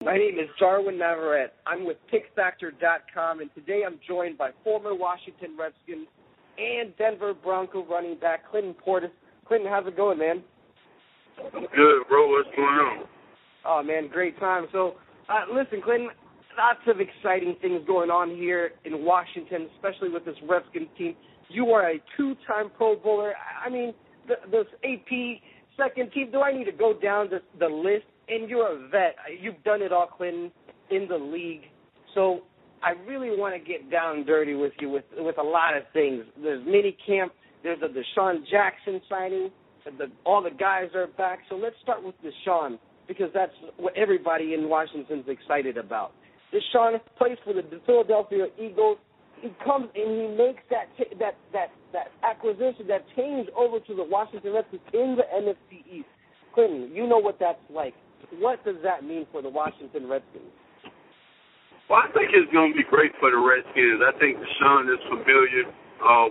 My name is Jarwin Navarrete. I'm with PickFactor.com, and today I'm joined by former Washington Redskins and Denver Bronco running back Clinton Portis. Clinton, how's it going, man? Good, bro. What's going on? Oh, man, great time. So, listen, Clinton, lots of exciting things going on here in Washington, especially with this Redskins team. You are a two-time Pro Bowler. I mean, this AP second team, do I need to go down the list? And you're a vet. You've done it all, Clinton, in the league. So I really want to get down and dirty with you with a lot of things. There's mini camp. There's a DeSean Jackson signing. All the guys are back. So let's start with DeSean, because that's what everybody in Washington's excited about. DeSean plays for the Philadelphia Eagles. He comes and he makes that acquisition, that change over to the Washington Redskins in the NFC East. Clinton, you know what that's like. What does that mean for the Washington Redskins? Well, I think it's going to be great for the Redskins. I think DeSean is familiar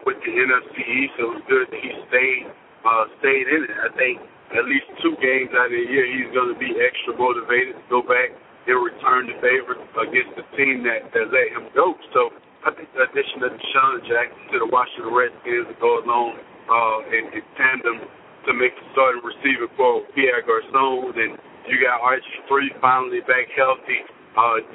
with the NFC East, so it's good that he stayed in it. I think at least 2 games out of the year he's going to be extra motivated to go back and return the favor against the team that let him go. So I think the addition of DeSean Jackson to the Washington Redskins will go along in tandem to make the starting receiver for Pierre Garçon, and you got RGIII finally back healthy.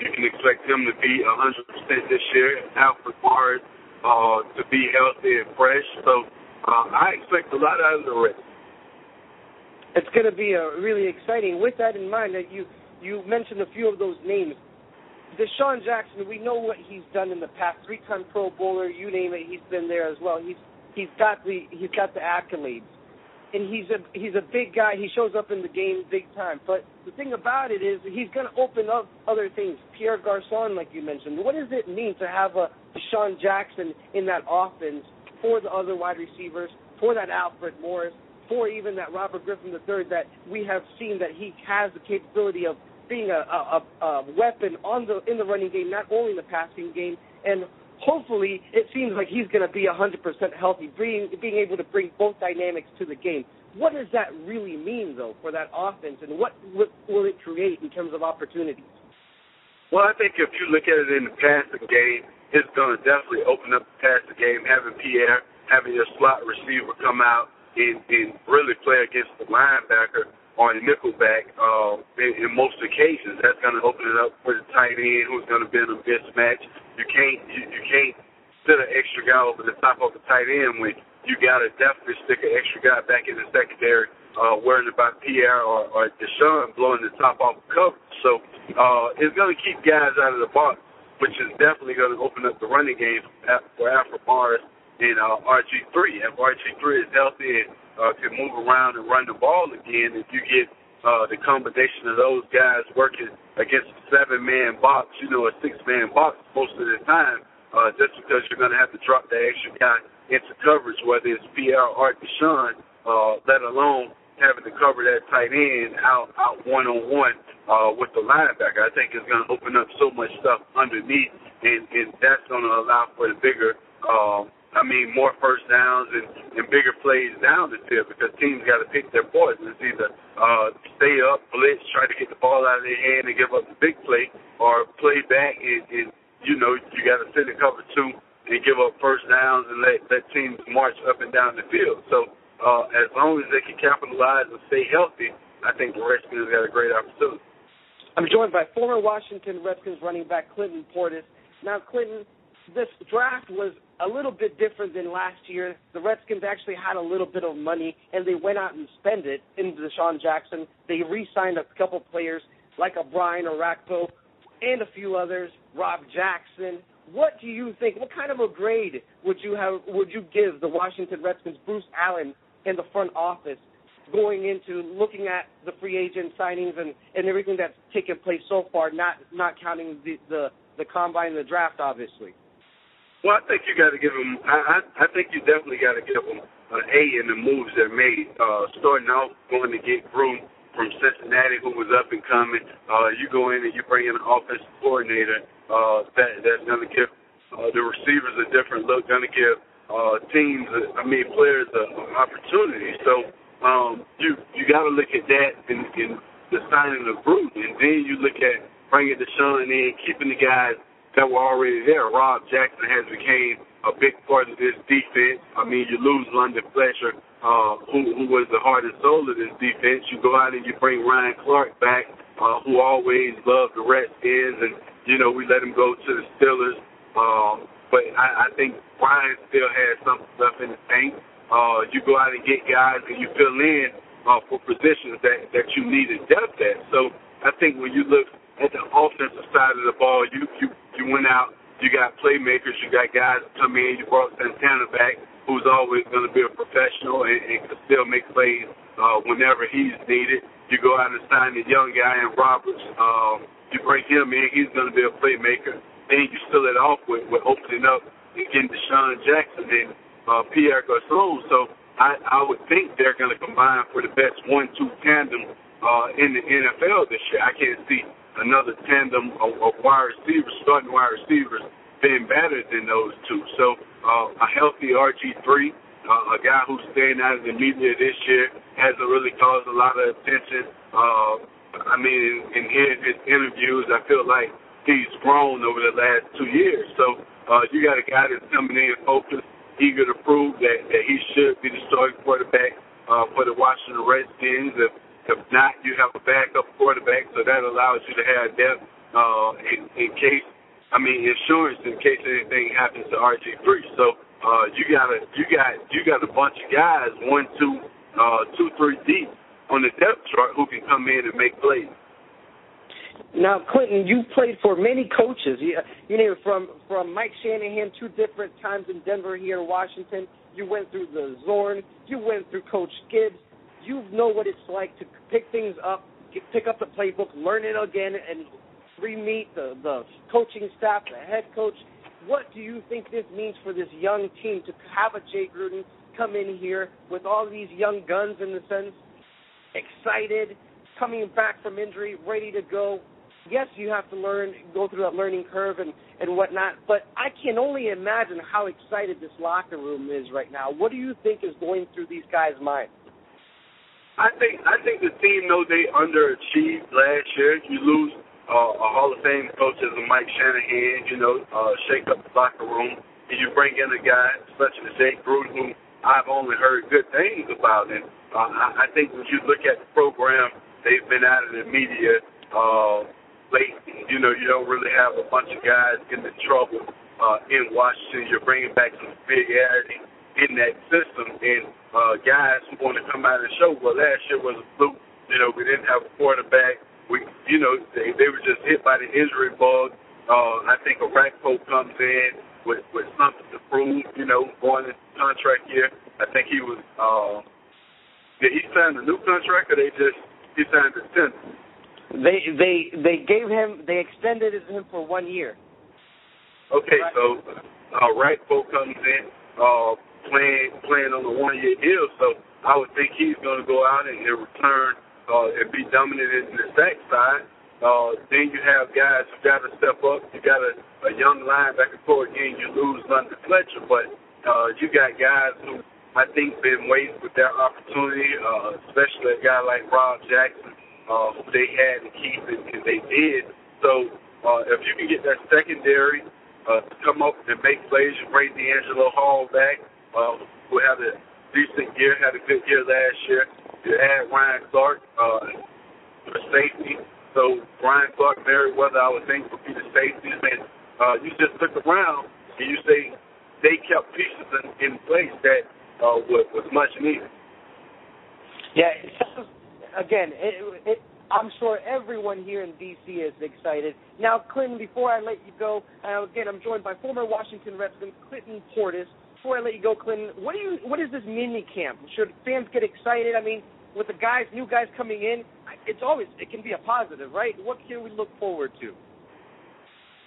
You can expect him to be 100% this year. Alfred Morris to be healthy and fresh. So I expect a lot out of the Redskins. It's going to be really exciting. With that in mind, that you mentioned a few of those names. DeSean Jackson, we know what he's done in the past. 3-time Pro Bowler, you name it, he's been there as well. He's got the accolades. And he's a big guy. He shows up in the game big time. But the thing about it is he's going to open up other things. Pierre Garçon, like you mentioned. What does it mean to have a DeSean Jackson in that offense for the other wide receivers, for that Alfred Morris, for even that Robert Griffin III, that we have seen that he has the capability of being a weapon in the running game, not only in the passing game, and hopefully it seems like he's going to be 100% healthy, being able to bring both dynamics to the game. What does that really mean, though, for that offense, and what will it create in terms of opportunities? Well, I think if you look at it in the passing game, it's going to definitely open up the passing game, having Pierre, having your slot receiver come out and really play against the linebacker or the nickelback in most occasions. That's going to open it up for the tight end who's going to be in a mismatch. You can't sit an extra guy over the top of the tight end when you got to definitely stick an extra guy back in the secondary, worrying about Pierre or DeSean blowing the top off the coverage. So it's going to keep guys out of the box, which is definitely going to open up the running game for Alfred Morris and RG3. If RG3 is healthy and can move around and run the ball again, if you get the combination of those guys working against a 7-man box, a 6-man box most of the time, just because you're going to have to drop that extra guy into coverage, whether it's Pierre or DeSean, let alone having to cover that tight end out one-on-one with the linebacker. I think it's going to open up so much stuff underneath, and that's going to allow for the bigger more first downs and bigger plays down the field, because teams got to pick their poison. It's either stay up, blitz, try to get the ball out of their hand and give up the big play, or play back and you got to sit in cover 2 and give up first downs and let teams march up and down the field. So as long as they can capitalize and stay healthy, I think the Redskins got a great opportunity. I'm joined by former Washington Redskins running back Clinton Portis. Now, Clinton, this draft was a little bit different than last year. The Redskins actually had a little bit of money, and they went out and spent it in DeSean Jackson. They re-signed a couple players like a Brian Orakpo and a few others, Rob Jackson. What do you think? What kind of a grade would you give the Washington Redskins, Bruce Allen, and the front office going into looking at the free agent signings and everything that's taken place so far, not counting the combine and the draft, obviously? Well, I think you got to give them. I think you definitely got to give them an A in the moves they're made. Starting out, going to get Gruden from Cincinnati, who was up and coming. You go in and you bring in an offensive coordinator that's going to give the receivers a different look, going to give players an opportunity. So you got to look at that in the signing of Gruden, and then you look at bringing DeSean in, keeping the guys that were already there. Rob Jackson has become a big part of this defense. I mean, you lose London Fletcher, who was the heart and soul of this defense. You go out and you bring Ryan Clark back, who always loved the Redskins, and, you know, we let him go to the Steelers. But I think Ryan still has some stuff in the tank. You go out and get guys and you fill in for positions that you needed depth at. So I think when you look at the offensive side of the ball, you went out, you got playmakers, you got guys that come in, you brought Santana back, who's always going to be a professional and can still make plays whenever he's needed. You go out and sign the young guy in Roberts. You bring him in, he's going to be a playmaker. Then you fill it off with opening up and getting DeSean Jackson and Pierre Garçon. So I would think they're going to combine for the best 1-2 tandem in the NFL this year. I can't see another tandem of wide receivers, starting wide receivers, being better than those two. So a healthy RG3, a guy who's staying out of the media this year, hasn't really caused a lot of attention. I mean, in hearing his interviews, I feel like he's grown over the last 2 years. So you got a guy that's coming in focused, eager to prove that he should be the starting quarterback for the Washington Redskins. If not, you have a backup quarterback, so that allows you to have depth in case, insurance in case anything happens to RG3. So you got a bunch of guys, 1, 2, 3 deep on the depth chart who can come in and make plays. Now, Clinton, you played for many coaches. You know, from Mike Shanahan 2 different times in Denver, here in Washington. You went through the Zorn. You went through Coach Gibbs. You know what it's like to pick things up, pick up the playbook, learn it again, and re-meet the coaching staff, the head coach. What do you think this means for this young team to have a Jay Gruden come in here with all these young guns, in the sense, excited, coming back from injury, ready to go? Yes, you have to go through that learning curve and whatnot, but I can only imagine how excited this locker room is right now. What do you think is going through these guys' minds? I think the team knows they underachieved last year. You lose a Hall of Fame coach as Mike Shanahan, shake up the locker room, and you bring in a guy such as Jay Gruden, who I've only heard good things about. And I think when you look at the program, they've been out of the media late. You don't really have a bunch of guys getting in trouble in Washington. You're bringing back some familiarity in that system, and guys who want to come out and show, well, last year was a fluke. We didn't have a quarterback. They were just hit by the injury bug. I think Arakpo comes in with something to prove, going into contract year. I think he was, did he sign a new contract, or he signed a 10? They extended him for 1 year. Okay, right. So Arakpo comes in, playing on a 1-year deal, so I would think he's going to go out and return and be dominant in the sack side. Then you have guys who got to step up. You got a young linebacker for again. You lose London Fletcher, but you got guys who I think been waiting for their opportunity, especially a guy like Rob Jackson, who they had to keep, and they did. So if you can get that secondary to come up and make plays, you bring D'Angelo Hall back, who had a decent year, had a good year last year. You add Ryan Clark for safety. So Ryan Clark, Merriweather, I would think, would be the safeties. And you just look around and you say they kept pieces in place that was much needed. Yeah, again, I'm sure everyone here in D.C. is excited. Now, Clinton, before I let you go, again, I'm joined by former Washington Redskins Clinton Portis. Before I let you go, Clinton, what is this mini camp? Should fans get excited? I mean, with the new guys coming in, it can be a positive, right? What can we look forward to?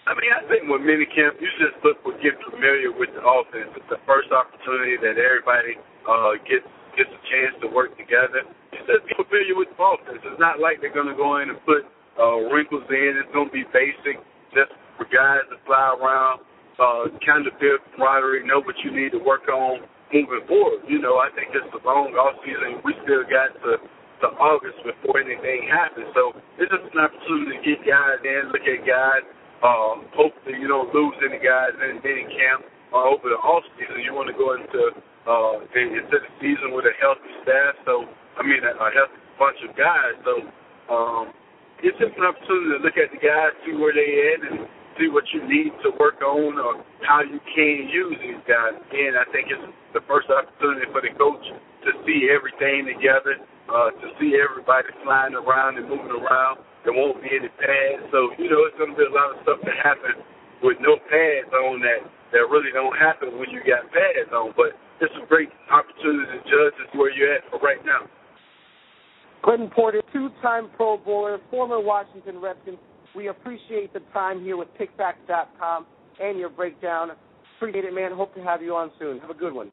I think with mini camp, you just get familiar with the offense. It's the first opportunity that everybody gets a chance to work together. You just get familiar with the offense. It's not like they're going to go in and put wrinkles in. It's going to be basic, just for guys to fly around, kind of build camaraderie, know what you need to work on moving forward. I think it's a long off season. We still got to to August before anything happens. So it's just an opportunity to get guys in, look at guys. Hopefully you don't lose any guys in mini camp or over the off season. You want to go into the season with a healthy staff. So a healthy bunch of guys. So it's just an opportunity to look at the guys, see where they at, and see what you need to work on or how you can use these guys. Again, I think it's the first opportunity for the coach to see everything together, to see everybody flying around and moving around. There won't be any pads. So, it's going to be a lot of stuff that happen with no pads on that really don't happen when you got pads on. But it's a great opportunity to judge where you're at for right now. Clinton Portis, two-time Pro Bowler, former Washington Redskins. We appreciate the time here with PickFactor.com and your breakdown. Appreciate it, man. Hope to have you on soon. Have a good one.